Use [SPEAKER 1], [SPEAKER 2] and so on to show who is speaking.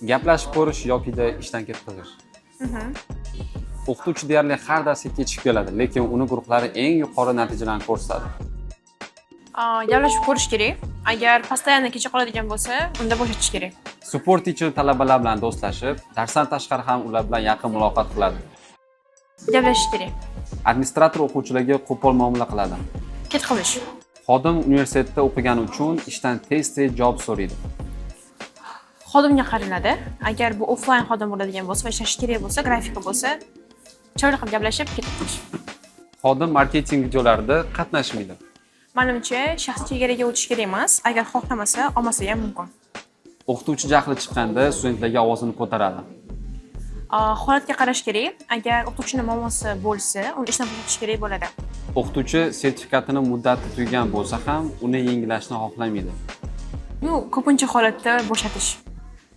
[SPEAKER 1] Gaplashib ko'rish yokida ishdan ketkazish. O'qituvchi deyarli har darsga kechikib keladi, lekin uni guruhlari eng yuqori natijalarni ko'rsatadi.
[SPEAKER 2] Gaplashib ko'rish kerak. Agar постоянно kecha qoladigan bo'lsa, unda bo'shatish kerak.
[SPEAKER 1] Support teacher talabalar bilan do'stlashib, darsdan tashqari ham ular bilan yaqin muloqot qiladi.
[SPEAKER 2] Gaplashish kerak.
[SPEAKER 1] Administrator o'quvchilarga qo'pol muomala qiladi.
[SPEAKER 2] Ket qilish.
[SPEAKER 1] Xodim universitetda o'qigani uchun ishdan tez-tez javob so'raydi.
[SPEAKER 2] Xodimga qaraladi. Agar bu offline xodim bo'ladigan bo'lsa va ishlash kerak bo'lsa, grafika bo'lsa, chiroyli qilib gaplashib ketib qolish.
[SPEAKER 1] Xodim marketing videolarida qatnashmaydi.
[SPEAKER 2] Menimcha, shaxs chegaraga o'tish kerak emas. Agar xohlamasa, olmasa ham mumkin.
[SPEAKER 1] O'qituvchi jahli chiqqanda studentlarga ovozini ko'taradi.
[SPEAKER 2] Holatga qarash kerak. Agar o'qituvchining muammosi bo'lsa, uni ishdan bo'shatish kerak bo'ladi.
[SPEAKER 1] O'qituvchi sertifikatini muddati tugagan bo'lsa ham, uni yengillashni xohlamaydi.
[SPEAKER 2] Ko'pincha holatda bo'shatish.